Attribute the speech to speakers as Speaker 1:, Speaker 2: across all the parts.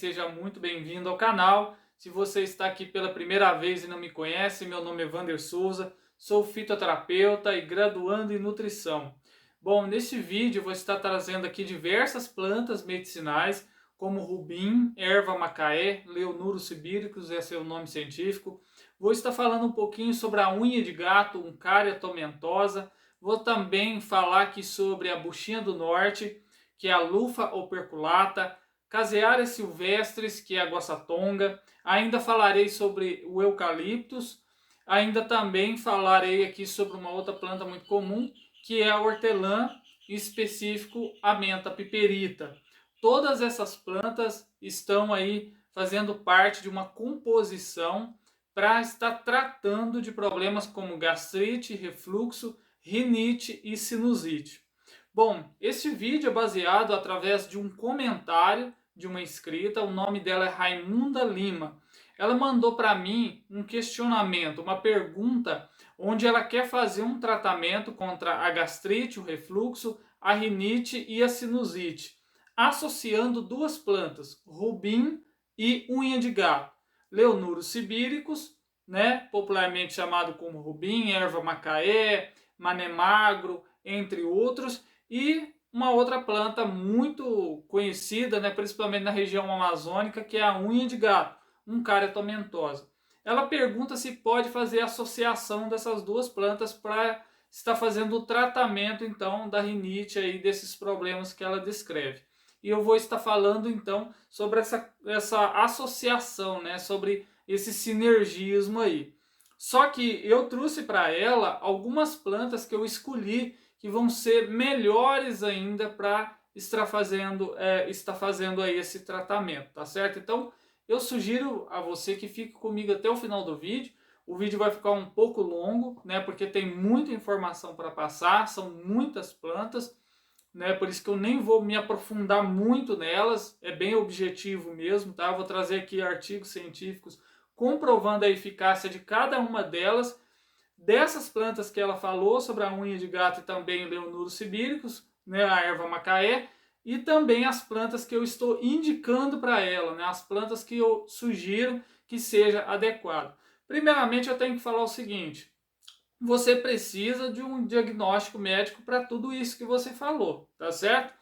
Speaker 1: Seja muito bem-vindo ao canal. Se você está aqui pela primeira vez e não me conhece, meu nome é Wander Souza, sou fitoterapeuta e graduando em nutrição. Bom, neste vídeo eu vou estar trazendo aqui diversas plantas medicinais, como rubim, erva macaé, leonuro sibíricos, esse é o nome científico. Vou estar falando um pouquinho sobre a unha de gato, Uncaria tomentosa. Vou também falar aqui sobre a buchinha do norte, que é a lufa operculata, Casearia silvestris, que é a guaçatonga. Ainda falarei sobre o eucaliptus. Ainda também falarei aqui sobre uma outra planta muito comum, que é a hortelã, em específico a menta piperita. Todas essas plantas estão aí fazendo parte de uma composição para estar tratando de problemas como gastrite, refluxo, rinite e sinusite. Bom, este vídeo é baseado através de um comentário de uma inscrita, o nome dela é Raimunda Lima. Ela mandou para mim um questionamento, uma pergunta, onde ela quer fazer um tratamento contra a gastrite, o refluxo, a rinite e a sinusite, associando duas plantas, rubim e unha de gato, leonuro sibíricos, né, popularmente chamado como rubim, erva macaé, mané magro, entre outros, e uma outra planta muito conhecida, né, principalmente na região amazônica, que é a unha de gato, Uncaria tomentosa. Ela pergunta se pode fazer associação dessas duas plantas para estar fazendo o tratamento, então, da rinite aí, desses problemas que ela descreve. E eu vou estar falando, então, sobre essa associação, né, sobre esse sinergismo aí. Só que eu trouxe para ela algumas plantas que eu escolhi que vão ser melhores ainda para estar fazendo aí esse tratamento, tá certo? Então, eu sugiro a você que fique comigo até o final do vídeo. O vídeo vai ficar um pouco longo, né? Porque tem muita informação para passar, são muitas plantas, né? Por isso que eu nem vou me aprofundar muito nelas, é bem objetivo mesmo, tá? Eu vou trazer aqui artigos científicos comprovando a eficácia de cada uma delas. Dessas plantas que ela falou, sobre a unha de gato e também o leonuro sibíricos, né, a erva macaé, e também as plantas que eu estou indicando para ela, né, as plantas que eu sugiro que seja adequado. Primeiramente, eu tenho que falar o seguinte: você precisa de um diagnóstico médico para tudo isso que você falou, tá certo?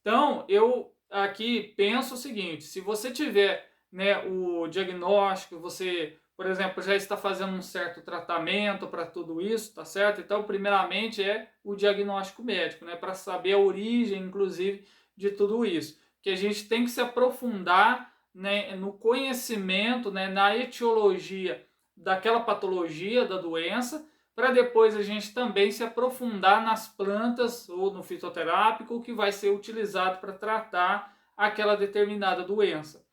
Speaker 1: Então, eu aqui penso o seguinte: se você tiver, né, o diagnóstico, você, por exemplo, já está fazendo um certo tratamento para tudo isso, tá certo? Então, primeiramente é o diagnóstico médico, né, para saber a origem, inclusive, de tudo isso. Que a gente tem que se aprofundar, né, no conhecimento, né, na etiologia daquela patologia, da doença, para depois a gente também se aprofundar nas plantas ou no fitoterápico que vai ser utilizado para tratar aquela determinada doença.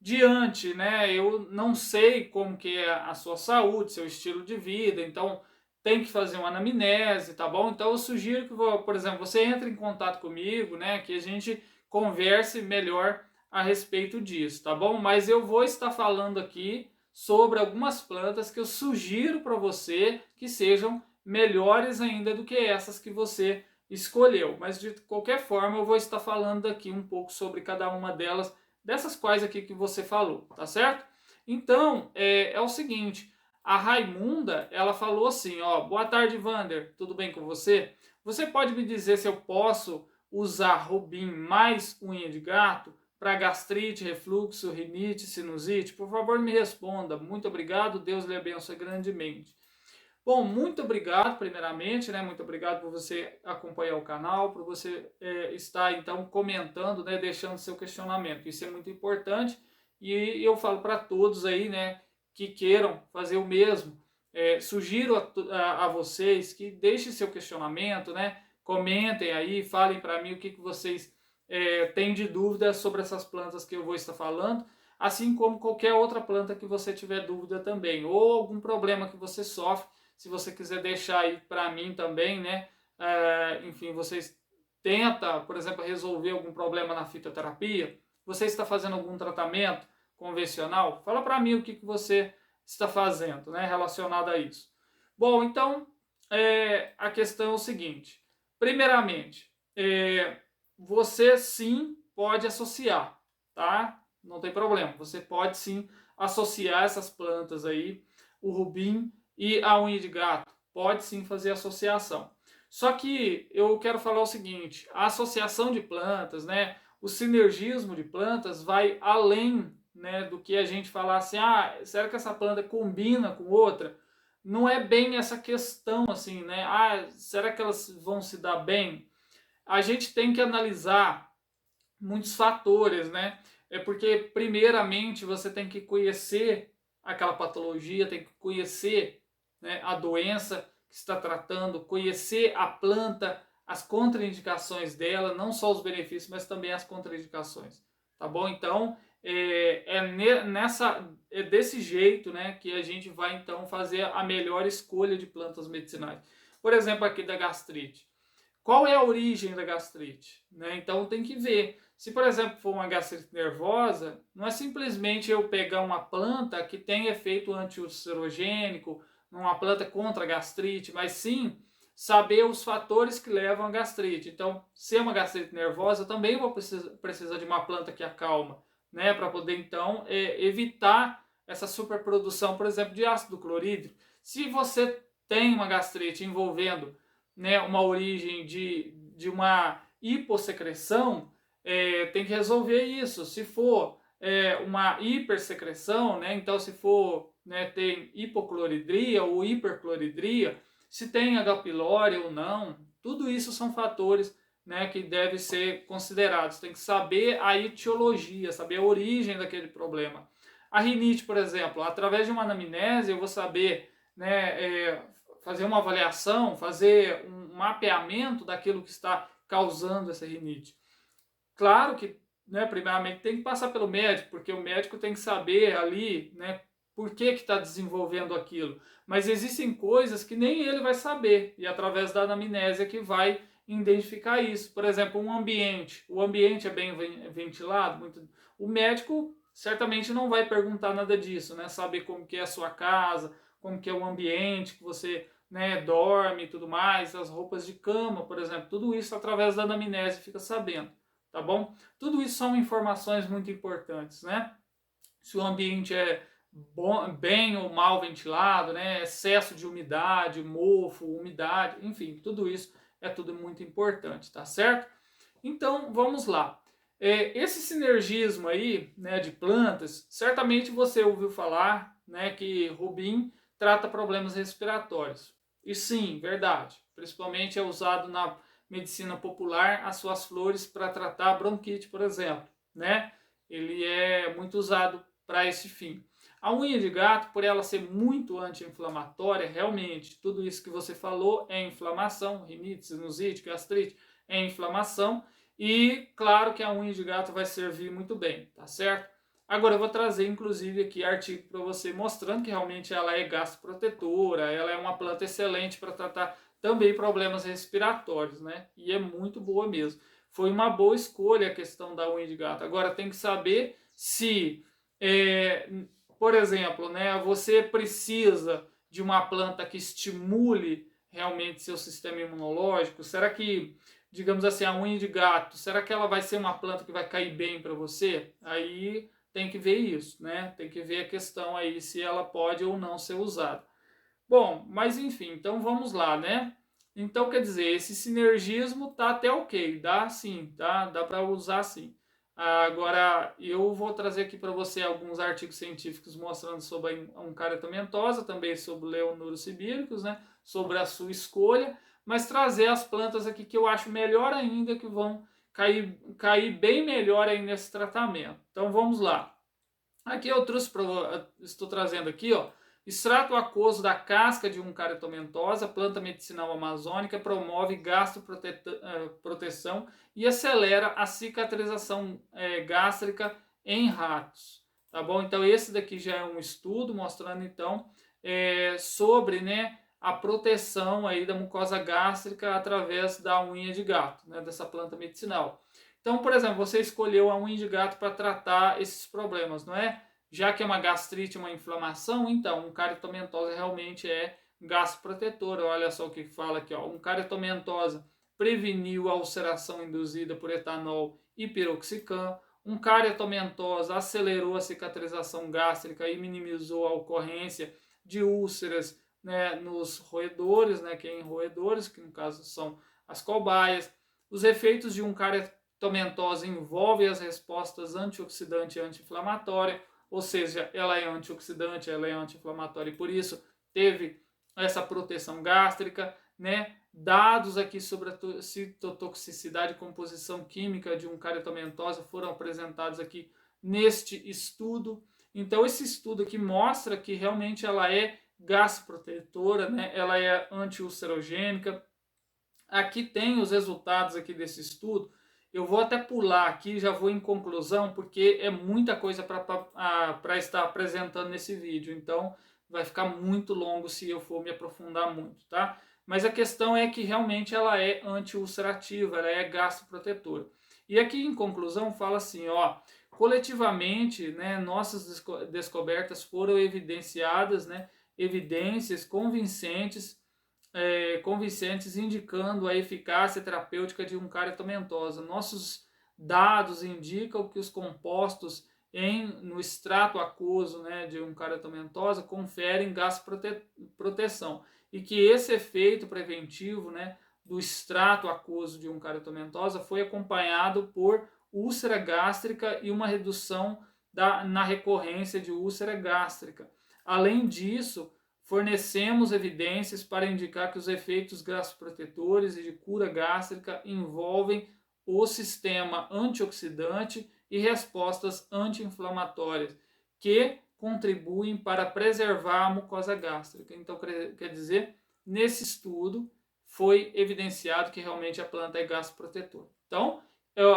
Speaker 1: Diante, né, eu não sei como que é a sua saúde, seu estilo de vida, então tem que fazer uma anamnese, tá bom? Então eu sugiro que, por exemplo, você entre em contato comigo, né, que a gente converse melhor a respeito disso, tá bom? Mas eu vou estar falando aqui sobre algumas plantas que eu sugiro para você que sejam melhores ainda do que essas que você escolheu. Mas de qualquer forma, eu vou estar falando aqui um pouco sobre cada uma delas, dessas quais aqui que você falou, tá certo? Então, é o seguinte, a Raimunda, ela falou assim, ó: boa tarde, Wander, tudo bem com você? Você pode me dizer se eu posso usar rubim mais unha de gato para gastrite, refluxo, rinite, sinusite? Por favor, me responda. Muito obrigado, Deus lhe abençoe grandemente. Bom, muito obrigado, primeiramente, né? Muito obrigado por você acompanhar o canal, por você estar, então, comentando, né? Deixando seu questionamento. Isso é muito importante e eu falo para todos aí, né? Que queiram fazer o mesmo. Sugiro a vocês que deixem seu questionamento, né? Comentem aí, falem para mim o que vocês têm de dúvida sobre essas plantas que eu vou estar falando, assim como qualquer outra planta que você tiver dúvida também, ou algum problema que você sofre. Se você quiser deixar aí para mim também, né? Enfim, vocês tenta, por exemplo, resolver algum problema na fitoterapia, você está fazendo algum tratamento convencional, fala para mim o que você está fazendo, né, relacionado a isso. Bom, então, a questão é o seguinte: primeiramente, você sim pode associar, tá? não tem problema. Você pode sim associar essas plantas aí, o rubim e a unha de gato. Pode sim fazer associação. Só que eu quero falar o seguinte, a associação de plantas, né, o sinergismo de plantas vai além, né, do que a gente falar assim, será que essa planta combina com outra? Não é bem essa questão assim, né? Será que elas vão se dar bem? A gente tem que analisar muitos fatores, né? É porque, primeiramente, você tem que conhecer aquela patologia, tem que conhecer, né, a doença que está tratando, conhecer a planta, as contraindicações dela, não só os benefícios, mas também as contraindicações, tá bom? Então, é desse jeito, né, que a gente vai, então, fazer a melhor escolha de plantas medicinais. Por exemplo, aqui da gastrite. Qual é a origem da gastrite? Né? Então tem que ver. Se, por exemplo, for uma gastrite nervosa, não é simplesmente eu pegar uma planta que tem efeito antiulcerogênico, uma planta contra a gastrite, mas sim saber os fatores que levam à gastrite. Então, se é uma gastrite nervosa, eu também vou precisar de uma planta que acalma, né? Para poder, então, evitar essa superprodução, por exemplo, de ácido clorídrico. Se você tem uma gastrite envolvendo, né, uma origem de uma hipossecreção, tem que resolver isso. Se for uma hipersecreção, né, então se for, né, tem hipocloridria ou hipercloridria, se tem H. pylori ou não, tudo isso são fatores, né, que devem ser considerados. Tem que saber a etiologia, saber a origem daquele problema. A rinite, por exemplo, através de uma anamnese eu vou saber, né, fazer uma avaliação, fazer um mapeamento daquilo que está causando essa rinite. Claro que, né, primeiramente tem que passar pelo médico, porque o médico tem que saber ali, né, por que está desenvolvendo aquilo. Mas existem coisas que nem ele vai saber, e através da anamnésia que vai identificar isso. Por exemplo, um ambiente. O ambiente é bem ventilado? O médico certamente não vai perguntar nada disso, né? Saber como que é a sua casa, como que é o ambiente que você, né, dorme e tudo mais, as roupas de cama, por exemplo. Tudo isso através da anamnese fica sabendo, tá bom? Tudo isso são informações muito importantes, né? Se o ambiente é bem ou mal ventilado, né? Excesso de umidade, mofo, umidade, enfim, tudo isso é tudo muito importante, tá certo? Então, vamos lá. Esse sinergismo aí, né, de plantas, certamente você ouviu falar, né, que rubim trata problemas respiratórios. E sim, verdade. Principalmente é usado na medicina popular as suas flores para tratar bronquite, por exemplo, né? Ele é muito usado para esse fim. A unha de gato, por ela ser muito anti-inflamatória, realmente, tudo isso que você falou é inflamação, rinite, sinusite, gastrite, é inflamação. E claro que a unha de gato vai servir muito bem, tá certo? Agora eu vou trazer inclusive aqui artigo para você mostrando que realmente ela é gastroprotetora, ela é uma planta excelente para tratar também problemas respiratórios, né? E é muito boa mesmo. Foi uma boa escolha a questão da unha de gato. Agora tem que saber se, por exemplo, né, você precisa de uma planta que estimule realmente seu sistema imunológico. Será que, digamos assim, a unha de gato, será que ela vai ser uma planta que vai cair bem para você? Aí tem que ver isso, né? Tem que ver a questão aí se ela pode ou não ser usada. Bom, mas enfim, então vamos lá, né? Então quer dizer, esse sinergismo tá até ok, dá sim, tá? Dá para usar sim. Agora eu vou trazer aqui para você alguns artigos científicos mostrando sobre a oncaretomentosa, também sobre leonuros sibíricos, né? Sobre a sua escolha, mas trazer as plantas aqui que eu acho melhor ainda, que vão cair bem melhor aí nesse tratamento. Então vamos lá. Aqui eu estou trazendo aqui, ó, extrato aquoso da casca de oncaretomentosa, planta medicinal amazônica, promove gastroproteção e acelera a cicatrização gástrica em ratos. Tá bom? Então esse daqui já é um estudo mostrando então sobre, né, a proteção aí da mucosa gástrica através da unha de gato, né, dessa planta medicinal. Então, por exemplo, você escolheu a unha de gato para tratar esses problemas, não é? Já que é uma gastrite, uma inflamação, então, oncaretomentosa realmente é gastroprotetora. Olha só o que fala aqui, ó. Oncaretomentosa preveniu a ulceração induzida por etanol e piroxicam. um cárie tomentosa acelerou a cicatrização gástrica e minimizou a ocorrência de úlceras, né, nos roedores, né, que é em roedores, que no caso são as cobaias. Os efeitos de um cárie tomentosa envolvem as respostas antioxidante e anti-inflamatória, ou seja, ela é antioxidante, ela é anti-inflamatória e por isso teve essa proteção gástrica, né? Dados aqui sobre a citotoxicidade e composição química de um cárie tomentosa foram apresentados aqui neste estudo. Então esse estudo aqui mostra que realmente ela é gastroprotetora, né? Ela é anti-ulcerogênica. Aqui tem os resultados aqui desse estudo. Eu vou até pular aqui, já vou em conclusão, porque é muita coisa para estar apresentando nesse vídeo. Então vai ficar muito longo se eu for me aprofundar muito, tá? Mas a questão é que realmente ela é anti-ulcerativa, ela é gastroprotetora. E aqui em conclusão fala assim, ó, coletivamente, né, nossas descobertas foram evidenciadas, né, evidências convincentes indicando a eficácia terapêutica de um cárie tomentosa. Nossos dados indicam que os compostos no extrato aquoso, né, de um cárie tomentosa conferem gastroproteção e que esse efeito preventivo, né, do extrato aquoso de um cárie tomentosa foi acompanhado por úlcera gástrica e uma redução na recorrência de úlcera gástrica. Além disso, fornecemos evidências para indicar que os efeitos gastroprotetores e de cura gástrica envolvem o sistema antioxidante e respostas anti-inflamatórias, que contribuem para preservar a mucosa gástrica. Então, quer dizer, nesse estudo foi evidenciado que realmente a planta é gastroprotetora. Então,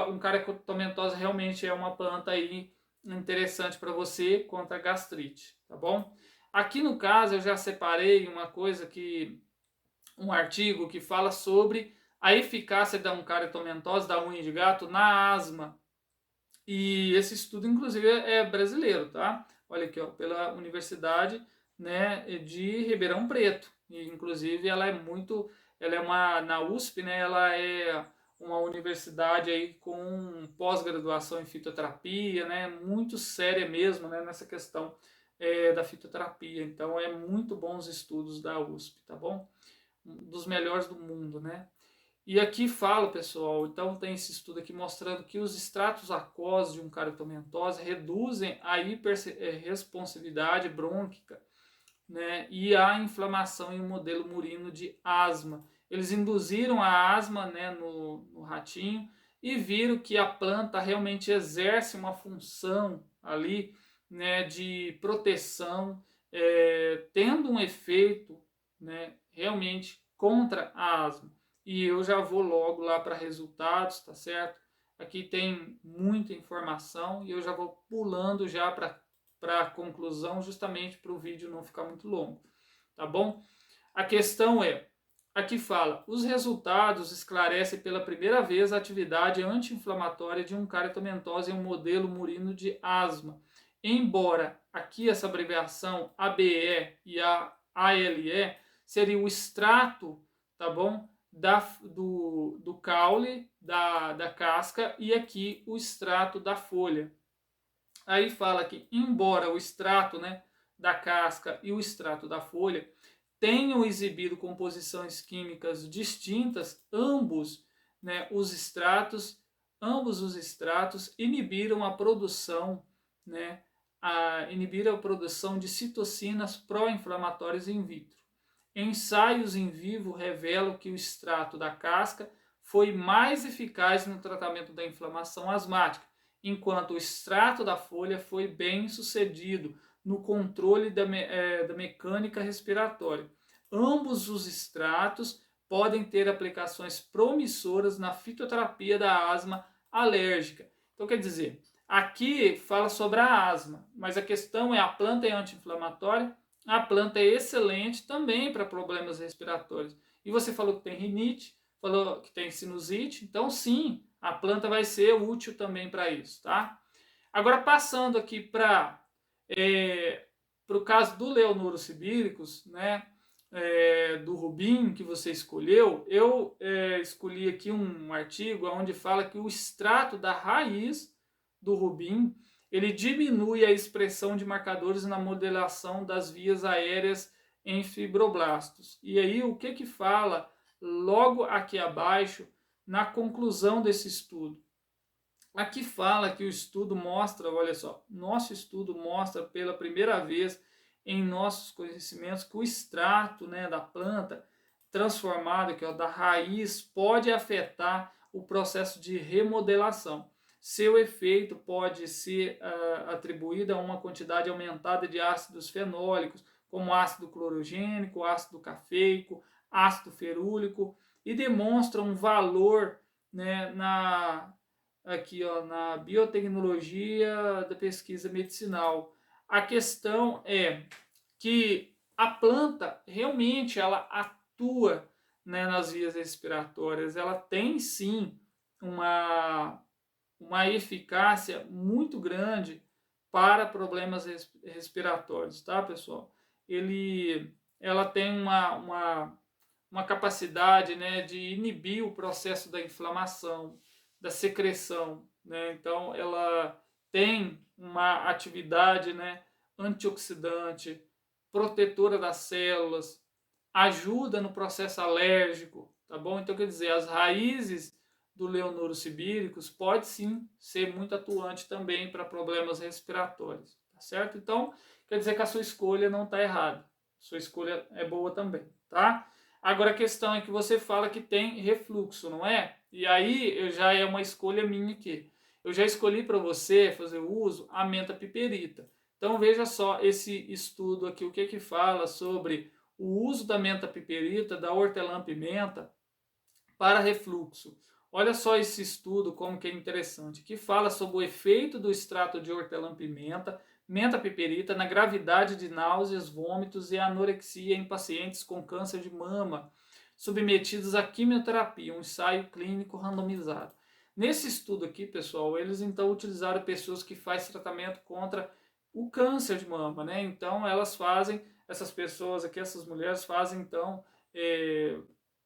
Speaker 1: um cárie tomentosa realmente é uma planta aí interessante para você contra a gastrite, tá bom? Aqui no caso eu já separei um artigo que fala sobre a eficácia da cárie tomentosa, da unha de gato, na asma. E esse estudo, inclusive, é brasileiro, tá? Olha aqui, ó, pela Universidade, né, de Ribeirão Preto. E, inclusive, na USP, né, ela é uma universidade aí com pós-graduação em fitoterapia, né, muito séria mesmo, né, nessa questão da fitoterapia. Então, é muito bons estudos da USP, tá bom? Um dos melhores do mundo, né? E aqui fala, pessoal, então tem esse estudo aqui mostrando que os extratos aquosos de um cárie tomentosa reduzem a hiperresponsividade brônquica, né, e a inflamação em um modelo murino de asma. Eles induziram a asma, né, no ratinho e viram que a planta realmente exerce uma função ali, né, de proteção, tendo um efeito, né, realmente contra a asma. E eu já vou logo lá para resultados, tá certo? Aqui tem muita informação e eu já vou pulando já para a conclusão, justamente para o vídeo não ficar muito longo, tá bom? A questão aqui fala, os resultados esclarecem pela primeira vez a atividade anti-inflamatória de um cárie tomentosa em um modelo murino de asma. Embora aqui essa abreviação ABE e a ALE seria o extrato, tá bom? Do caule, da casca, e aqui o extrato da folha. Aí fala que, embora o extrato, né, da casca e o extrato da folha tenham exibido composições químicas distintas, ambos os extratos inibiram a produção, né, inibiram a produção de citocinas pró-inflamatórias in vitro. Ensaios em vivo revelam que o extrato da casca foi mais eficaz no tratamento da inflamação asmática, enquanto o extrato da folha foi bem sucedido no controle da mecânica respiratória. Ambos os extratos podem ter aplicações promissoras na fitoterapia da asma alérgica. Então, quer dizer, aqui fala sobre a asma, mas a questão é a planta é anti-inflamatória, a planta é excelente também para problemas respiratórios. E você falou que tem rinite, falou que tem sinusite, então sim, a planta vai ser útil também para isso, tá? Agora, passando aqui para o caso do Leonurus sibiricus, né, do Rubin que você escolheu, eu escolhi aqui um artigo onde fala que o extrato da raiz do Rubin, ele diminui a expressão de marcadores na modelação das vias aéreas em fibroblastos. E aí o que fala logo aqui abaixo na conclusão desse estudo? Aqui fala que o estudo mostra, olha só, nosso estudo mostra pela primeira vez em nossos conhecimentos que o extrato, né, da planta transformado aqui, ó, da raiz pode afetar o processo de remodelação. Seu efeito pode ser atribuído a uma quantidade aumentada de ácidos fenólicos, como ácido clorogênico, ácido cafeico, ácido ferúlico, e demonstra um valor, né, aqui, ó, na biotecnologia da pesquisa medicinal. A questão é que a planta realmente ela atua, né, nas vias respiratórias. Ela tem sim uma eficácia muito grande para problemas respiratórios, tá, pessoal? Ela tem uma capacidade, né, de inibir o processo da inflamação, da secreção, né? Então ela tem uma atividade, né, antioxidante, protetora das células, ajuda no processo alérgico, tá bom? Então quer dizer, as raízes do Leonurus sibíricos pode sim ser muito atuante também para problemas respiratórios, tá certo? Então quer dizer que a sua escolha não está errada, sua escolha é boa também, tá? Agora a questão é que você fala que tem refluxo, não é? E aí já é uma escolha minha aqui. Eu já escolhi para você fazer o uso a menta piperita. Então veja só esse estudo aqui, o que fala sobre o uso da menta piperita, da hortelã-pimenta para refluxo. Olha só esse estudo como que é interessante, que fala sobre o efeito do extrato de hortelã-pimenta, menta piperita na gravidade de náuseas, vômitos e anorexia em pacientes com câncer de mama submetidos à quimioterapia, um ensaio clínico randomizado. Nesse estudo aqui, pessoal, eles então utilizaram pessoas que fazem tratamento contra o câncer de mama, né? Então elas fazem, essas pessoas aqui, essas mulheres fazem então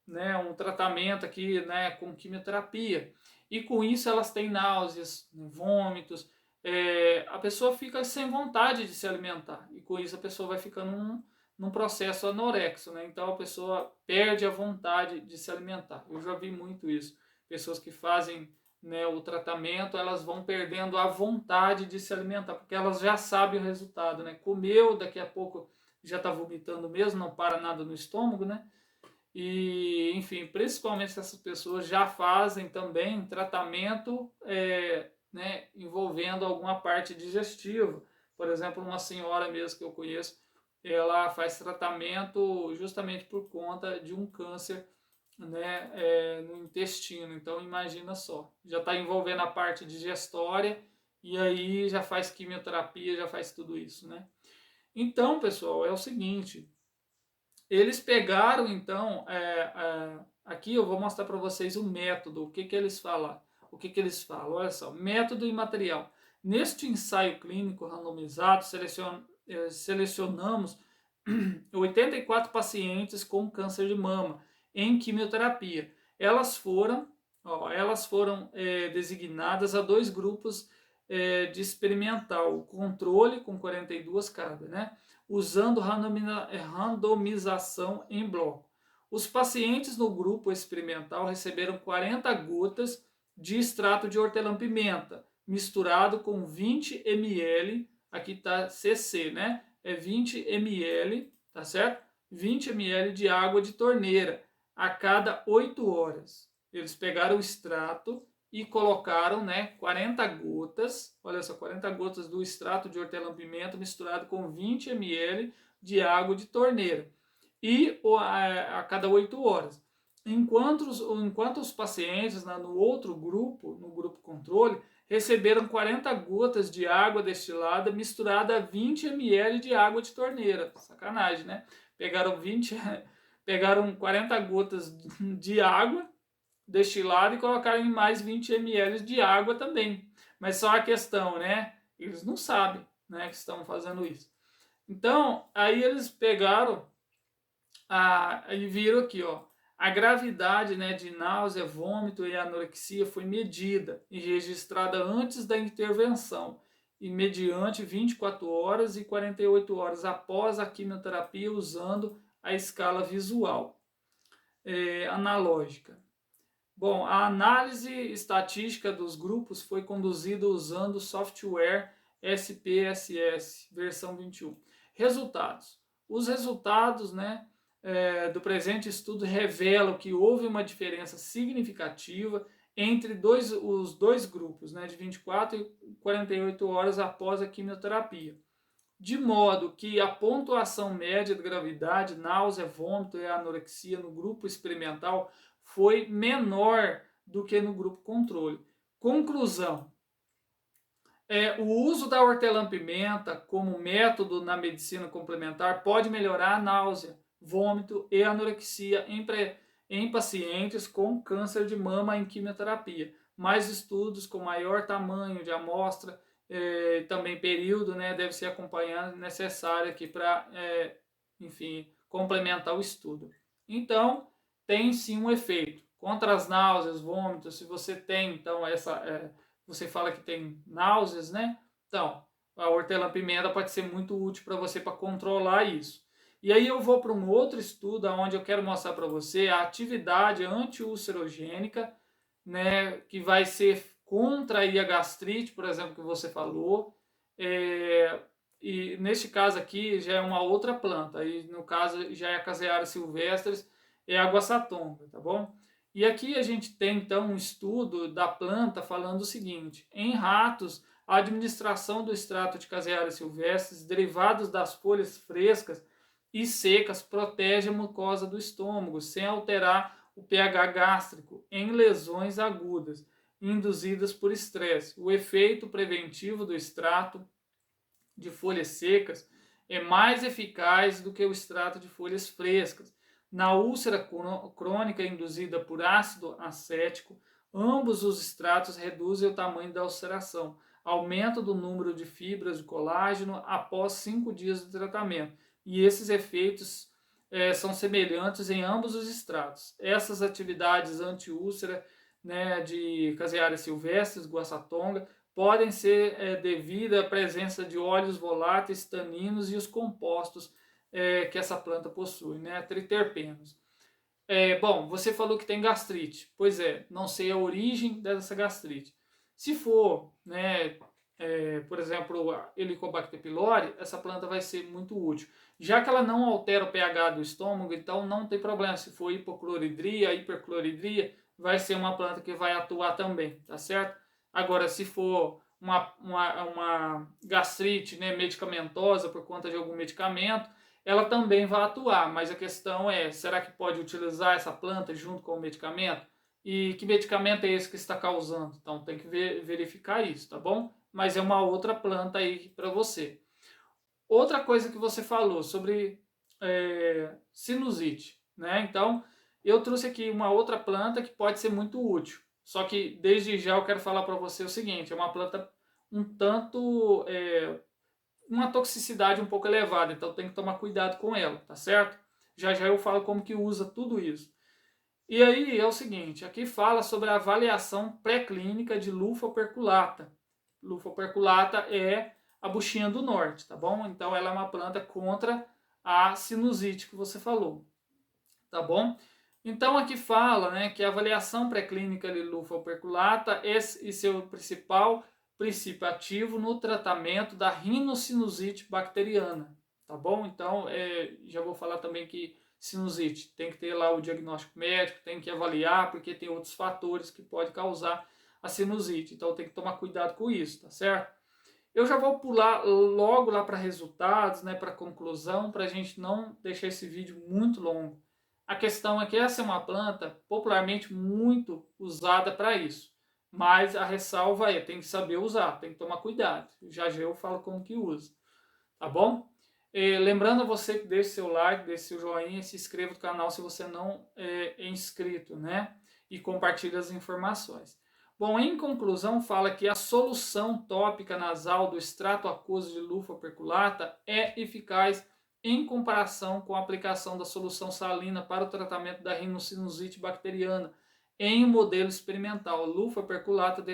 Speaker 1: né, um tratamento aqui, né, com quimioterapia. E com isso elas têm náuseas, vômitos, a pessoa fica sem vontade de se alimentar. E com isso a pessoa vai ficando num processo anorexo, né? Então a pessoa perde a vontade de se alimentar. Eu já vi muito isso. Pessoas que fazem, né, o tratamento, elas vão perdendo a vontade de se alimentar, porque elas já sabem o resultado, né? Comeu, daqui a pouco já está vomitando mesmo, não para nada no estômago, né? E, enfim, principalmente se essas pessoas já fazem também tratamento, né, envolvendo alguma parte digestiva. Por exemplo, uma senhora mesmo que eu conheço, ela faz tratamento justamente por conta de um câncer, né, no intestino. Então imagina só, já está envolvendo a parte digestória e aí já faz quimioterapia, já faz tudo isso, né? Então, pessoal, é o seguinte, eles pegaram então, aqui eu vou mostrar para vocês o método, o que eles falam, olha só, método e material. Neste ensaio clínico randomizado, selecionamos 84 pacientes com câncer de mama em quimioterapia. Elas foram designadas a dois grupos de experimental, o controle com 42 cada, né? Usando randomização em bloco. Os pacientes no grupo experimental receberam 40 gotas de extrato de hortelã-pimenta, misturado com 20 ml, aqui está CC, né? É 20 ml, tá certo? 20 ml de água de torneira a cada 8 horas. Eles pegaram o extrato e colocaram, né, 40 gotas, olha só, 40 gotas do extrato de hortelã-pimenta misturado com 20 ml de água de torneira e a cada 8 horas. Enquanto os pacientes no outro grupo, no grupo controle, receberam 40 gotas de água destilada misturada a 20 ml de água de torneira. Sacanagem, né? Pegaram 40 gotas de água destilado e colocaram em mais 20 ml de água também. Mas só a questão, né? Eles não sabem, né, que estão fazendo isso. Então, aí eles pegaram e viram aqui, ó, A gravidade, né, de náusea, vômito e anorexia foi medida e registrada antes da intervenção e mediante 24 horas e 48 horas após a quimioterapia usando a escala visual analógica. Bom, a análise estatística dos grupos foi conduzida usando o software SPSS, versão 21. Resultados. Os resultados, né, do presente estudo revelam que houve uma diferença significativa entre os dois grupos, né, de 24 e 48 horas após a quimioterapia. De modo que a pontuação média de gravidade, náusea, vômito e anorexia no grupo experimental foi menor do que no grupo controle. Conclusão: o uso da hortelã-pimenta como método na medicina complementar pode melhorar a náusea, vômito e anorexia em pacientes com câncer de mama em quimioterapia. Mais estudos com maior tamanho de amostra, também período, né, deve ser acompanhado necessário aqui para, enfim, complementar o estudo. Então, tem sim um efeito contra as náuseas, vômitos. Se você tem, então, você fala que tem náuseas, né? Então, a hortelã-pimenta pode ser muito útil para você para controlar isso. E aí eu vou para um outro estudo onde eu quero mostrar para você a atividade anti-ulcerogênica, né, que vai ser contra a gastrite, por exemplo, que você falou. E neste caso aqui já é uma outra planta, aí no caso já é a Caseara silvestris, é a guaçatonga, tá bom? E aqui a gente tem então um estudo da planta falando o seguinte: em ratos, a administração do extrato de Caseara silvestris, derivados das folhas frescas e secas, protege a mucosa do estômago, sem alterar o pH gástrico em lesões agudas induzidas por estresse. O efeito preventivo do extrato de folhas secas é mais eficaz do que o extrato de folhas frescas. Na úlcera crônica induzida por ácido acético, ambos os extratos reduzem o tamanho da ulceração, aumento do número de fibras de colágeno após 5 dias de tratamento. E esses efeitos são semelhantes em ambos os extratos. Essas atividades anti-úlcera, né, de Caseara silvestris, guaçatonga, podem ser devido à presença de óleos voláteis, taninos e os compostos que essa planta possui, né, triterpenos. Bom, você falou que tem gastrite. Pois é, não sei a origem dessa gastrite. Se for, né, por exemplo, a Helicobacter pylori, essa planta vai ser muito útil. Já que ela não altera o pH do estômago, então não tem problema. Se for hipocloridria, hipercloridria, vai ser uma planta que vai atuar também, tá certo? Agora, se for uma gastrite, né, medicamentosa por conta de algum medicamento, ela também vai atuar, mas a questão é, será que pode utilizar essa planta junto com o medicamento? E que medicamento é esse que está causando? Então tem que verificar isso, tá bom? Mas é uma outra planta aí para você. Outra coisa que você falou sobre sinusite, né? Então eu trouxe aqui uma outra planta que pode ser muito útil. Só que desde já eu quero falar para você o seguinte: é uma planta um tanto uma toxicidade um pouco elevada, então tem que tomar cuidado com ela, tá certo? Já já eu falo como que usa tudo isso. E aí é o seguinte, aqui fala sobre a avaliação pré-clínica de Lupha perculata. Lupha perculata é a buchinha do norte, tá bom? Então ela é uma planta contra a sinusite que você falou, tá bom? Então aqui fala, né, que a avaliação pré-clínica de Lupha perculata e seu principal princípio ativo no tratamento da rinocinusite bacteriana, tá bom? Então já vou falar também que sinusite tem que ter lá o diagnóstico médico, tem que avaliar, porque tem outros fatores que podem causar a sinusite, então tem que tomar cuidado com isso, tá certo? Eu já vou pular logo lá para resultados, né, para conclusão, para a gente não deixar esse vídeo muito longo. A questão é que essa é uma planta popularmente muito usada para isso, mas a ressalva é, tem que saber usar, tem que tomar cuidado. Já já eu falo como que usa, tá bom? Lembrando a você que deixe seu like, deixe seu joinha, se inscreva no canal se você não é inscrito, né? E compartilhe as informações. Bom, em conclusão, fala que a solução tópica nasal do extrato aquoso de Lupha perculata é eficaz em comparação com a aplicação da solução salina para o tratamento da rinocinusite bacteriana em um modelo experimental. Lufa perculata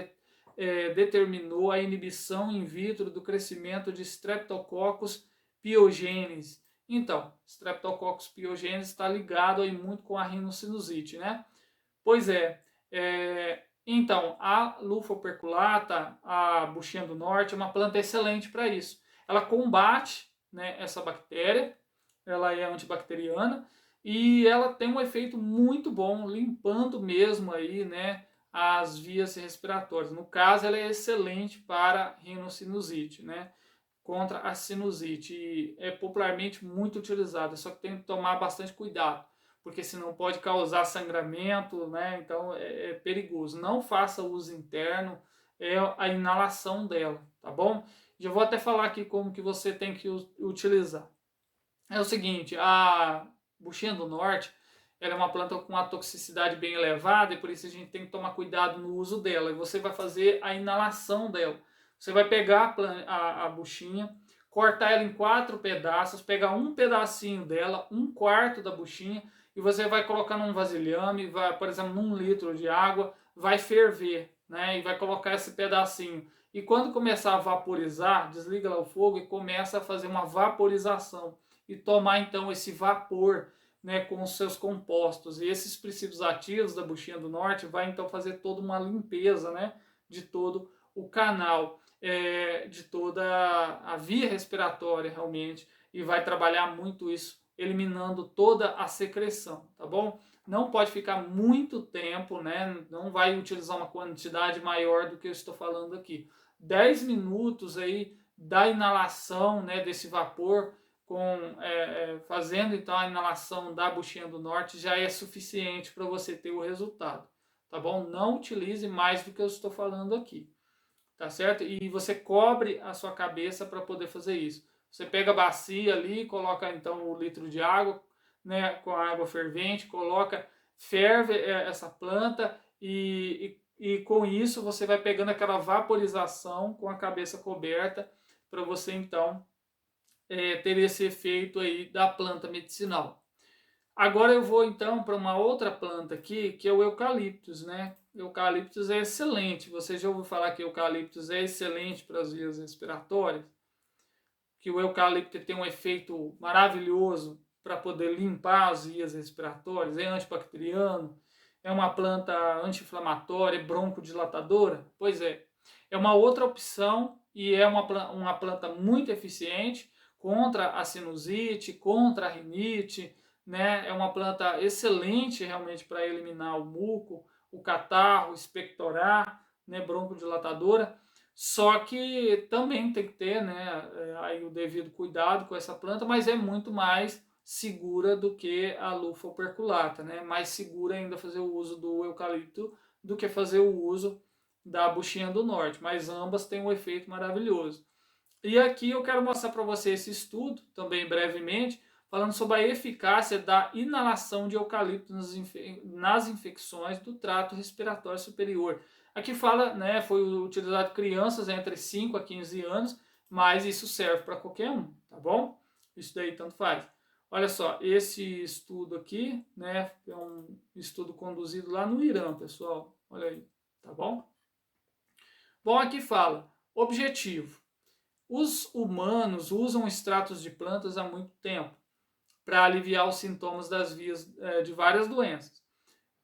Speaker 1: determinou a inibição in vitro do crescimento de Streptococcus pyogenes. Então, Streptococcus pyogenes está ligado aí muito com a rinocinusite, né? Pois então, a Lufa perculata, a buchinha do norte, é uma planta excelente para isso. Ela combate, né, essa bactéria, ela é antibacteriana e ela tem um efeito muito bom, limpando mesmo aí, né, as vias respiratórias. No caso, ela é excelente para rinocinusite, né, contra a sinusite, e é popularmente muito utilizada, só que tem que tomar bastante cuidado, porque senão pode causar sangramento, né, então é perigoso. Não faça uso interno, é a inalação dela, tá bom? Já vou até falar aqui como que você tem que utilizar. É o seguinte, a buchinha do norte, ela é uma planta com uma toxicidade bem elevada e por isso a gente tem que tomar cuidado no uso dela. E você vai fazer a inalação dela. Você vai pegar a buchinha, cortar ela em 4 pedaços, pegar um pedacinho dela, 1/4 da buchinha, e você vai colocar num vasilhame, vai, por exemplo, num litro de água, vai ferver, né? E vai colocar esse pedacinho. E quando começar a vaporizar, desliga lá o fogo e começa a fazer uma vaporização e tomar então esse vapor, né, com os seus compostos. E esses princípios ativos da buchinha do norte vai então fazer toda uma limpeza, né, de todo o canal, de toda a via respiratória realmente, e vai trabalhar muito isso, eliminando toda a secreção, tá bom? Não pode ficar muito tempo, né? Não vai utilizar uma quantidade maior do que eu estou falando aqui. 10 minutos aí da inalação, né, desse vapor, fazendo então a inalação da buchinha do norte, já é suficiente para você ter o resultado, tá bom? Não utilize mais do que eu estou falando aqui, tá certo? E você cobre a sua cabeça para poder fazer isso. Você pega a bacia ali, coloca então o litro de água, né, com a água fervente, coloca, ferve essa planta e com isso você vai pegando aquela vaporização com a cabeça coberta para você então ter esse efeito aí da planta medicinal. Agora eu vou então para uma outra planta aqui, que é o eucaliptus, né? O eucaliptus é excelente. Você já ouviu falar que o eucaliptus é excelente para as vias respiratórias? Que o eucalipto tem um efeito maravilhoso para poder limpar as vias respiratórias, é antibacteriano, é uma planta anti-inflamatória, broncodilatadora? Pois é uma outra opção e é uma planta muito eficiente contra a sinusite, contra a rinite, né? É uma planta excelente realmente para eliminar o muco, o catarro, expectorar, né? Broncodilatadora. Só que também tem que ter, né, aí o devido cuidado com essa planta, mas é muito mais segura do que a Lufa perculata, né? Mais segura ainda fazer o uso do eucalipto do que fazer o uso da buchinha do norte, mas ambas têm um efeito maravilhoso. E aqui eu quero mostrar para você esse estudo, também brevemente, falando sobre a eficácia da inalação de eucalipto nas infecções do trato respiratório superior. Aqui fala, né, foi utilizado crianças entre 5 a 15 anos, mas isso serve para qualquer um, tá bom? Isso daí tanto faz. Olha só, esse estudo aqui, né, é um estudo conduzido lá no Irã, pessoal. Olha aí, tá bom? Bom, aqui fala, objetivo. Os humanos usam extratos de plantas há muito tempo para aliviar os sintomas das vias de várias doenças.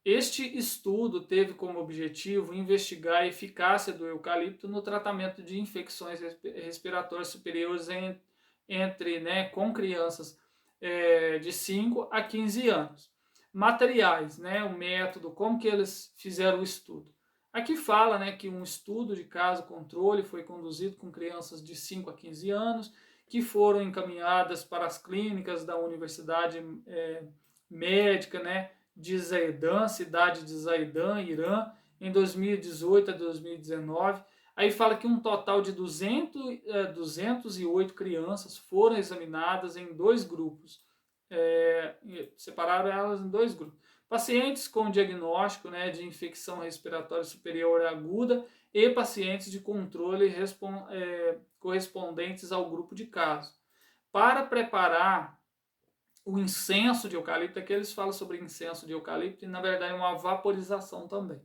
Speaker 1: Este estudo teve como objetivo investigar a eficácia do eucalipto no tratamento de infecções respiratórias superiores com crianças de 5 a 15 anos. Materiais, né, o método, como que eles fizeram o estudo. Aqui fala, né, que um estudo de caso controle foi conduzido com crianças de 5 a 15 anos, que foram encaminhadas para as clínicas da Universidade Médica, né, de Zaidan, cidade de Zaidan, Irã, em 2018 a 2019. Aí fala que um total de 208 crianças foram examinadas em 2 grupos. Separaram elas em 2 grupos. Pacientes com diagnóstico, né, de infecção respiratória superior aguda e pacientes de controle correspondentes ao grupo de casos. para preparar o incenso de eucalipto. Aqui eles falam sobre incenso de eucalipto e na verdade é uma vaporização também.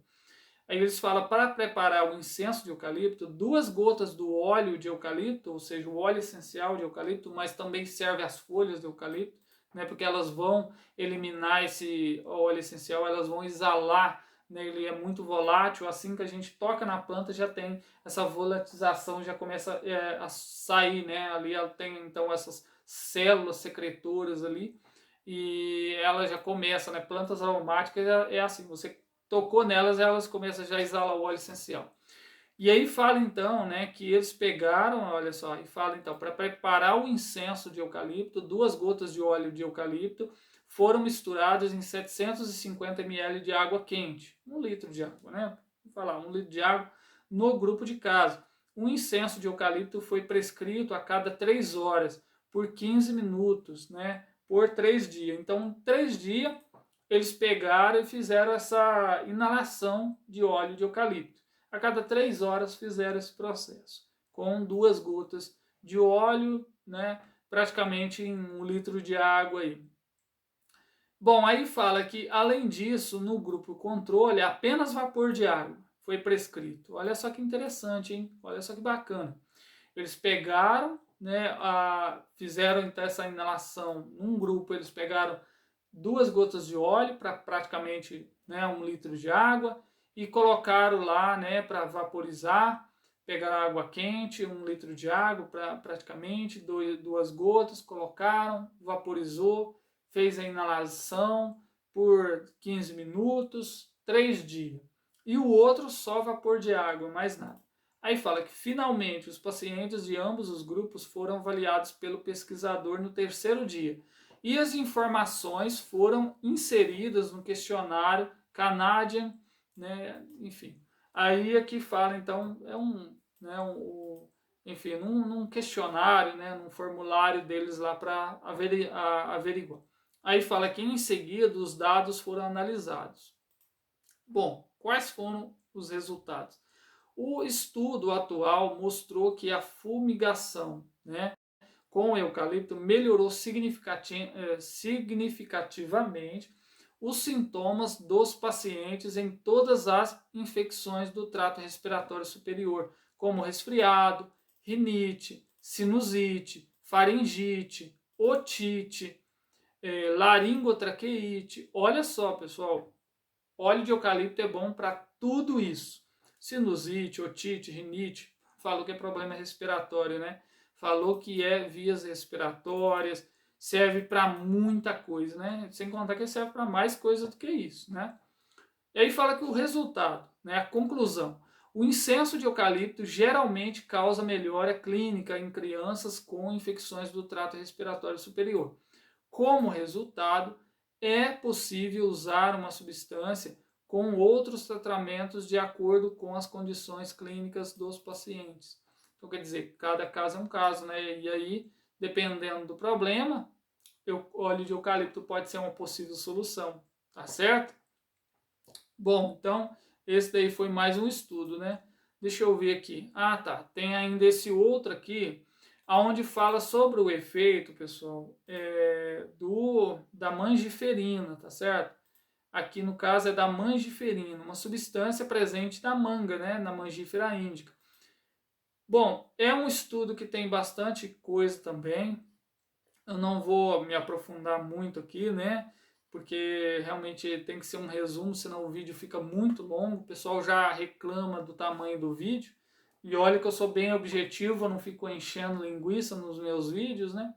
Speaker 1: Aí eles falam, para preparar o incenso de eucalipto, 2 gotas do óleo de eucalipto, ou seja, o óleo essencial de eucalipto, mas também serve as folhas de eucalipto, né, porque elas vão eliminar esse óleo essencial, elas vão exalar, né, ele é muito volátil, assim que a gente toca na planta já tem essa volatilização, já começa a sair, né, ali ela tem então essas células secretoras ali, e ela já começa, né, plantas aromáticas é assim, você tocou nelas, elas começam já a exalar o óleo essencial. E aí fala então, né, que eles pegaram, olha só, e fala então, para preparar o incenso de eucalipto, 2 gotas de óleo de eucalipto foram misturadas em 750 ml de água quente, 1 litro de água, né? Vou falar, 1 litro de água no grupo de casa. O incenso de eucalipto foi prescrito a cada 3 horas, por 15 minutos, né? Por 3 dias. Então, 3 dias eles pegaram e fizeram essa inalação de óleo de eucalipto. A cada 3 horas fizeram esse processo, com 2 gotas de óleo, né, praticamente em 1 litro de água aí. Bom, aí fala que, além disso, no grupo controle, apenas vapor de água foi prescrito. Olha só que interessante, hein? Olha só que bacana. Eles pegaram, né, fizeram então essa inalação num grupo, eles pegaram 2 gotas de óleo para praticamente, né, 1 litro de água e colocaram lá, né, para vaporizar. Pegaram água quente, 1 litro de água para praticamente, 2 gotas, colocaram, vaporizou, fez a inalação por 15 minutos, 3 dias. E o outro só vapor de água, mais nada. Aí fala que finalmente os pacientes de ambos os grupos foram avaliados pelo pesquisador no 3º dia e as informações foram inseridas no questionário Canadian, né, enfim. Aí aqui fala, então, né, enfim, num questionário, né, num formulário deles lá para averiguar. Aí fala que em seguida os dados foram analisados. Bom, quais foram os resultados? O estudo atual mostrou que a fumigação, né, com eucalipto melhorou significativamente os sintomas dos pacientes em todas as infecções do trato respiratório superior, como resfriado, rinite, sinusite, faringite, otite, laringotraqueite. Olha só, pessoal, óleo de eucalipto é bom para tudo isso. Sinusite, otite, rinite, falou que é problema respiratório, né? Falou que é vias respiratórias, serve para muita coisa, né? Sem contar que serve para mais coisa do que isso, né? E aí fala que o resultado, né, a conclusão, o incenso de eucalipto geralmente causa melhora clínica em crianças com infecções do trato respiratório superior. Como resultado, é possível usar uma substância com outros tratamentos de acordo com as condições clínicas dos pacientes. Então, quer dizer, cada caso é um caso, né? E aí, dependendo do problema, o óleo de eucalipto pode ser uma possível solução, tá certo? Bom, então, esse daí foi mais um estudo, né? Deixa eu ver aqui. Ah, tá. Tem ainda esse outro aqui, aonde fala sobre o efeito, pessoal, da mangiferina, tá certo? Aqui no caso é da mangiferina, uma substância presente na manga, né? Na mangífera índica. Bom, é um estudo que tem bastante coisa também. Eu não vou me aprofundar muito aqui, né? Porque realmente tem que ser um resumo, senão o vídeo fica muito longo. O pessoal já reclama do tamanho do vídeo. E olha que eu sou bem objetivo, eu não fico enchendo linguiça nos meus vídeos, né?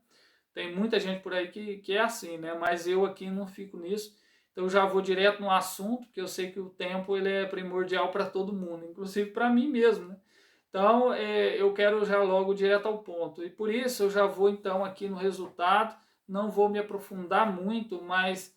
Speaker 1: Tem muita gente por aí que é assim, né? Mas eu aqui não fico nisso. Então eu já vou direto no assunto, porque eu sei que o tempo ele é primordial para todo mundo, inclusive para mim mesmo, né? Então, eu quero já logo direto ao ponto. E por isso eu já vou então aqui no resultado, não vou me aprofundar muito, mas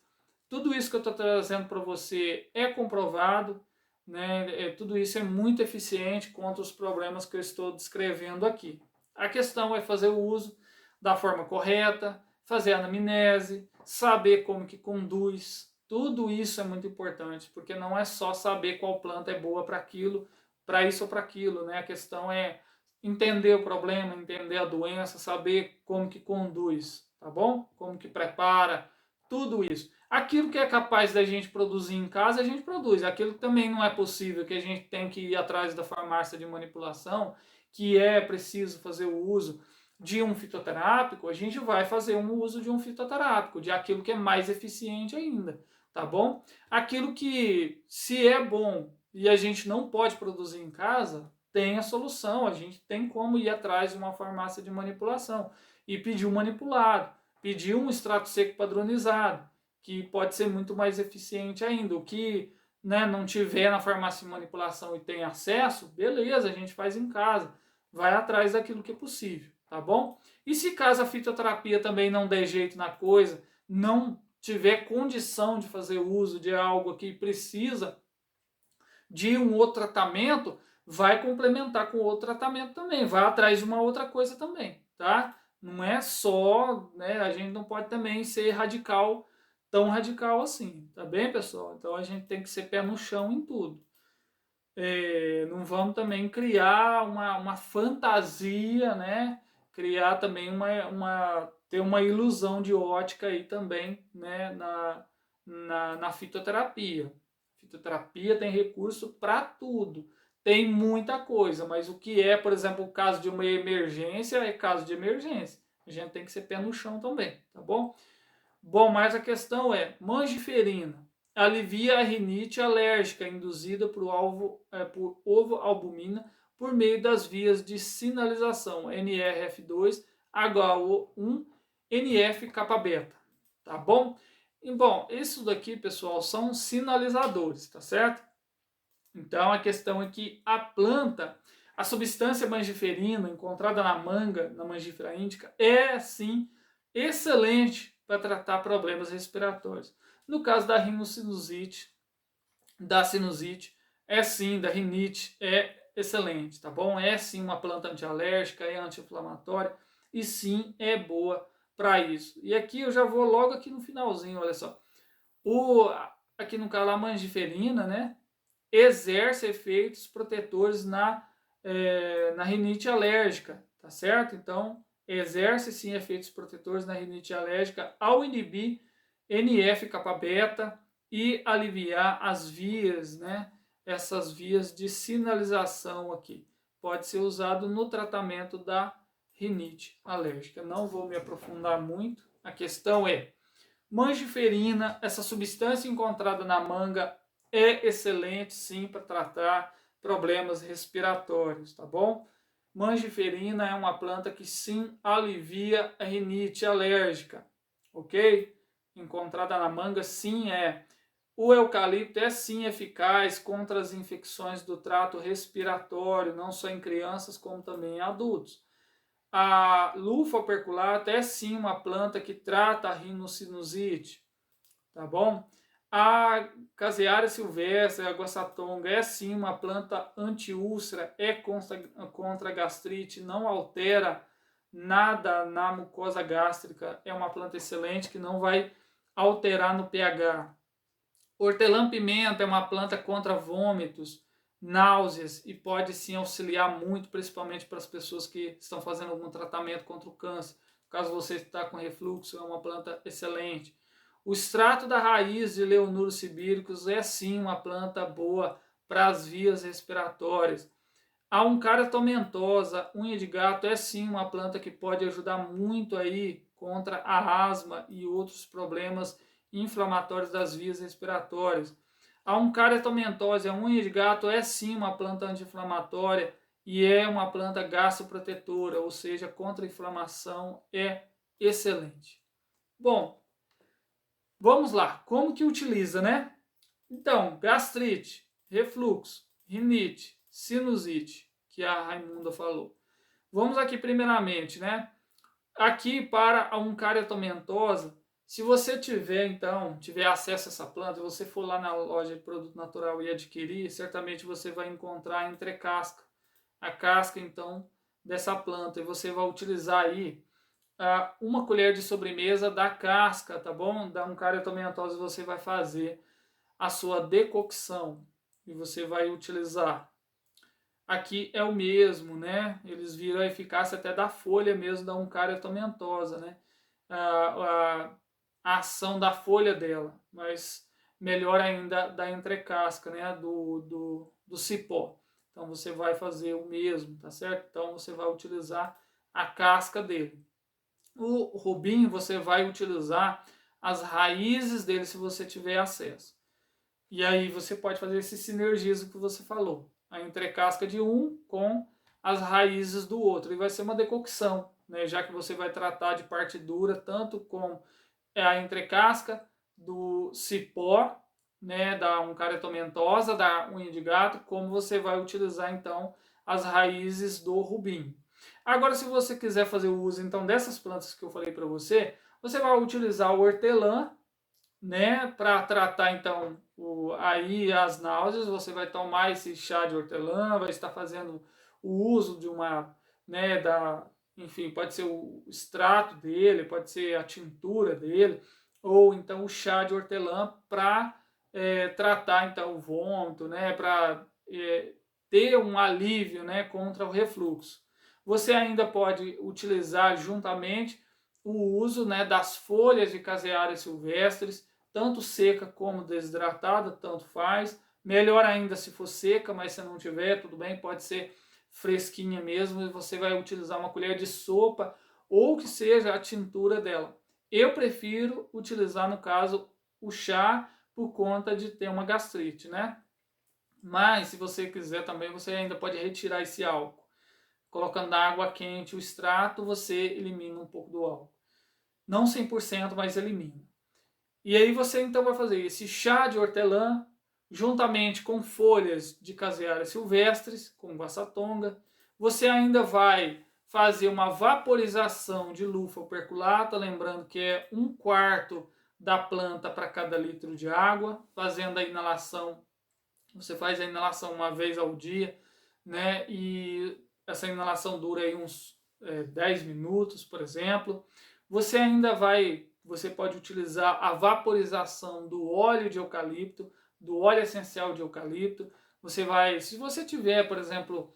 Speaker 1: tudo isso que eu estou trazendo para você é comprovado, né? Tudo isso é muito eficiente contra os problemas que eu estou descrevendo aqui. A questão é fazer o uso da forma correta, fazer a anamnese, saber como que conduz. Tudo isso é muito importante, porque não é só saber qual planta é boa para aquilo, para isso ou para aquilo, né? A questão é entender o problema, entender a doença, saber como que conduz, tá bom? Como que prepara, tudo isso. Aquilo que é capaz da gente produzir em casa, a gente produz. Aquilo que também não é possível, que a gente tem que ir atrás da farmácia de manipulação, que é preciso fazer o uso de um fitoterápico, a gente vai fazer um uso de um fitoterápico, de aquilo que é mais eficiente ainda, tá bom? Aquilo que, se é bom e a gente não pode produzir em casa, tem a solução, a gente tem como ir atrás de uma farmácia de manipulação e pedir um manipulado, pedir um extrato seco padronizado, que pode ser muito mais eficiente ainda. O que, né, não tiver na farmácia de manipulação e tem acesso, beleza, a gente faz em casa, vai atrás daquilo que é possível, tá bom? E se caso a fitoterapia também não der jeito na coisa, não tiver condição de fazer uso de algo que precisa de um outro tratamento, vai complementar com outro tratamento também, vai atrás de uma outra coisa também, tá? Não é só, né, a gente não pode também ser radical, tão radical assim, tá bem, pessoal? Então a gente tem que ser pé no chão em tudo. Não vamos também criar uma fantasia, né? Criar também ter uma ilusão de ótica aí também, né? Na fitoterapia. Fitoterapia tem recurso para tudo. Tem muita coisa, mas o que é, por exemplo, o caso de uma emergência é caso de emergência. A gente tem que ser pé no chão também, tá bom? Bom, mas a questão é, mangiferina alivia a rinite alérgica induzida por ovoalbumina por meio das vias de sinalização NRF2, HO1, NF-kappa-beta, tá bom? E, bom, isso daqui, pessoal, são sinalizadores, tá certo? Então a questão é que a planta, a substância mangiferina encontrada na manga, na mangífera índica, é sim excelente para tratar problemas respiratórios. No caso da rinocinusite, da sinusite, é sim, da rinite, é excelente, tá bom? É sim uma planta antialérgica, é anti-inflamatória e sim é boa para isso. E aqui eu já vou logo aqui no finalzinho, olha só. Aqui no caso a mangiferina, né? Exerce efeitos protetores na rinite alérgica, tá certo? Então, exerce sim efeitos protetores na rinite alérgica ao inibir NF-kappa-beta e aliviar as vias, né? Essas vias de sinalização aqui. Pode ser usado no tratamento da rinite alérgica. Não vou me aprofundar muito. A questão é, mangiferina, essa substância encontrada na manga, é excelente sim para tratar problemas respiratórios, tá bom? Mangiferina é uma planta que sim alivia a rinite alérgica, ok? Encontrada na manga, sim é. O eucalipto é sim eficaz contra as infecções do trato respiratório, não só em crianças, como também em adultos. A lufa operculata é sim uma planta que trata a rinocinusite, tá bom? A Casearia silvestre, a Guaçatonga, é sim uma planta anti-úlcera, é contra a gastrite, não altera nada na mucosa gástrica, é uma planta excelente que não vai alterar no pH. Hortelã-pimenta é uma planta contra vômitos, náuseas e pode sim auxiliar muito, principalmente para as pessoas que estão fazendo algum tratamento contra o câncer. Caso você está com refluxo, é uma planta excelente. O extrato da raiz de Leonurus sibíricos é sim uma planta boa para as vias respiratórias. A Uncaria tomentosa, unha de gato, é sim uma planta que pode ajudar muito aí contra a asma e outros problemas inflamatórios das vias respiratórias. A Uncaria tomentosa, a unha de gato, é sim uma planta anti-inflamatória e é uma planta gastroprotetora, ou seja, contra a inflamação, é excelente. Bom, vamos lá, como que utiliza, né? Então, gastrite, refluxo, rinite, sinusite, que a Raimunda falou. Vamos aqui primeiramente, né? Aqui para a Uncaria tomentosa, se você tiver acesso a essa planta, você for lá na loja de produto natural e adquirir, certamente você vai encontrar entre casca. A casca, então, dessa planta. E você vai utilizar aí uma colher de sobremesa da casca, tá bom? Da Uncaria tomentosa você vai fazer a sua decocção e você vai utilizar aqui é o mesmo, né? Eles viram a eficácia até da folha mesmo da Uncaria tomentosa, né? A ação da folha dela, mas melhor ainda da entrecasca, né? Do cipó. Então você vai fazer o mesmo, tá certo? Então você vai utilizar a casca dele. O rubim você vai utilizar as raízes dele se você tiver acesso. E aí você pode fazer esse sinergismo que você falou. A entrecasca de um com as raízes do outro. E vai ser uma decocção, né? Já que você vai tratar de parte dura, tanto com a entrecasca do cipó, né, da Uncaria tomentosa, da unha de gato, como você vai utilizar então as raízes do rubim. Agora, se você quiser fazer o uso então dessas plantas que eu falei para você, você vai utilizar o hortelã, né, para tratar então aí as náuseas. Você vai tomar esse chá de hortelã, vai estar fazendo o uso de uma, né, enfim, pode ser o extrato dele, pode ser a tintura dele, ou então o chá de hortelã para tratar então o vômito, né, para ter um alívio, né, contra o refluxo. Você ainda pode utilizar juntamente o uso, né, das folhas de caseária silvestres, tanto seca como desidratada, tanto faz. Melhor ainda se for seca, mas se não tiver, tudo bem, pode ser fresquinha mesmo, e você vai utilizar uma colher de sopa ou que seja a tintura dela. Eu prefiro utilizar, no caso, o chá por conta de ter uma gastrite, né? Mas se você quiser também, você ainda pode retirar esse álcool. Colocando água quente, o extrato, você elimina um pouco do álcool. Não 100%, mas elimina. E aí você então vai fazer esse chá de hortelã, juntamente com folhas de caseária silvestres, com guaçatonga. Você ainda vai fazer uma vaporização de lufa perculata, lembrando que é 1/4 da planta para cada litro de água, fazendo a inalação. Você faz a inalação uma vez ao dia, né? E essa inalação dura aí uns 10 minutos, por exemplo. Você ainda você pode utilizar a vaporização do óleo de eucalipto, do óleo essencial de eucalipto. Você vai, se você tiver, por exemplo,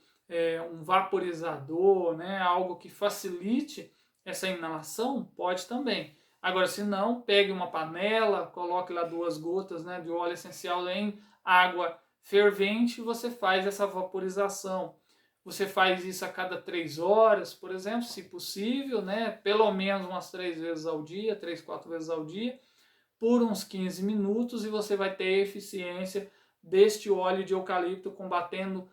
Speaker 1: um vaporizador, né, algo que facilite essa inalação, pode também. Agora, se não, pegue uma panela, coloque lá 2 gotas, né, de óleo essencial em água fervente e você faz essa vaporização. Você faz isso a cada 3 horas, por exemplo, se possível, né? Pelo menos umas 3 vezes ao dia, 3, 4 vezes ao dia, por uns 15 minutos, e você vai ter a eficiência deste óleo de eucalipto combatendo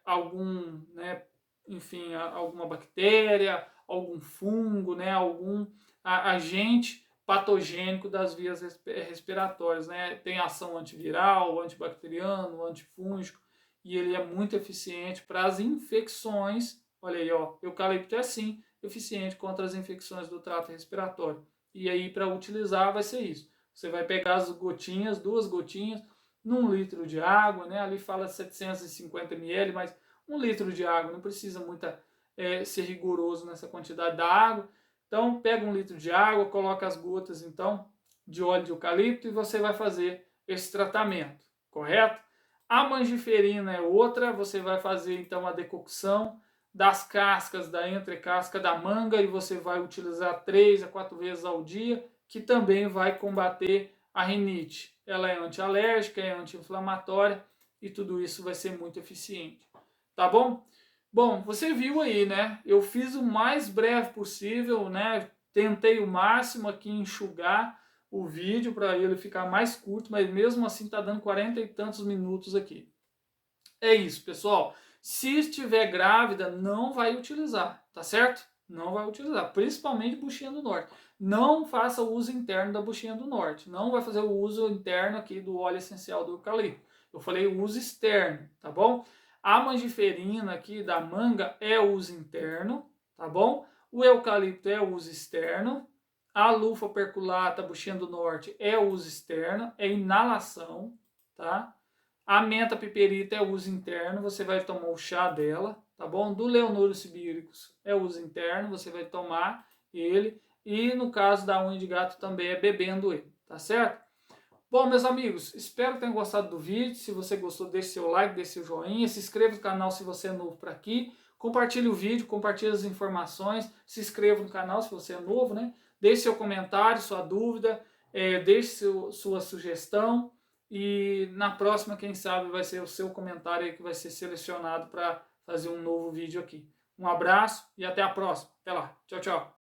Speaker 1: algum, né, enfim, alguma bactéria, algum fungo, né, algum agente patogênico das vias respiratórias, né? Tem ação antiviral, antibacteriano, antifúngico, e ele é muito eficiente para as infecções. Olha aí, ó, eucalipto é sim eficiente contra as infecções do trato respiratório. E aí, para utilizar, vai ser isso. Você vai pegar as gotinhas, 2 gotinhas, num litro de água, né? Ali fala 750 ml, mas 1 litro de água, não precisa ser rigoroso nessa quantidade da água. Então, pega 1 litro de água, coloca as gotas, então, de óleo de eucalipto e você vai fazer esse tratamento, correto? A mangiferina é outra, você vai fazer, então, a decocção das cascas, da entrecasca da manga, e você vai utilizar 3 a 4 vezes ao dia, que também vai combater a rinite. Ela é antialérgica, é anti-inflamatória, e tudo isso vai ser muito eficiente. Tá bom? Bom, você viu aí, né? Eu fiz o mais breve possível, né? Tentei o máximo aqui enxugar o vídeo para ele ficar mais curto, mas mesmo assim tá dando 40 e tantos minutos aqui. É isso, pessoal. Se estiver grávida, não vai utilizar, tá certo? Não vai utilizar, principalmente buchinha do norte. Não faça o uso interno da buchinha do norte. Não vai fazer o uso interno aqui do óleo essencial do eucalipto. Eu falei o uso externo, tá bom? A mangiferina aqui da manga é o uso interno, tá bom? O eucalipto é o uso externo. A lufa perculata, buchinha do norte, é o uso externo, é inalação, tá? A menta piperita é o uso interno, você vai tomar o chá dela, tá bom? Do Leonuro sibíricos é o uso interno, você vai tomar ele. E no caso da unha de gato também é bebendo ele, tá certo? Bom, meus amigos, espero que tenham gostado do vídeo. Se você gostou, deixe seu like, deixe seu joinha, se inscreva no canal se você é novo por aqui, compartilhe o vídeo, compartilhe as informações, se inscreva no canal se você é novo, né? Deixe seu comentário, sua dúvida, deixe sua sugestão e na próxima, quem sabe, vai ser o seu comentário aí que vai ser selecionado para fazer um novo vídeo aqui. Um abraço e até a próxima. Até lá. Tchau, tchau.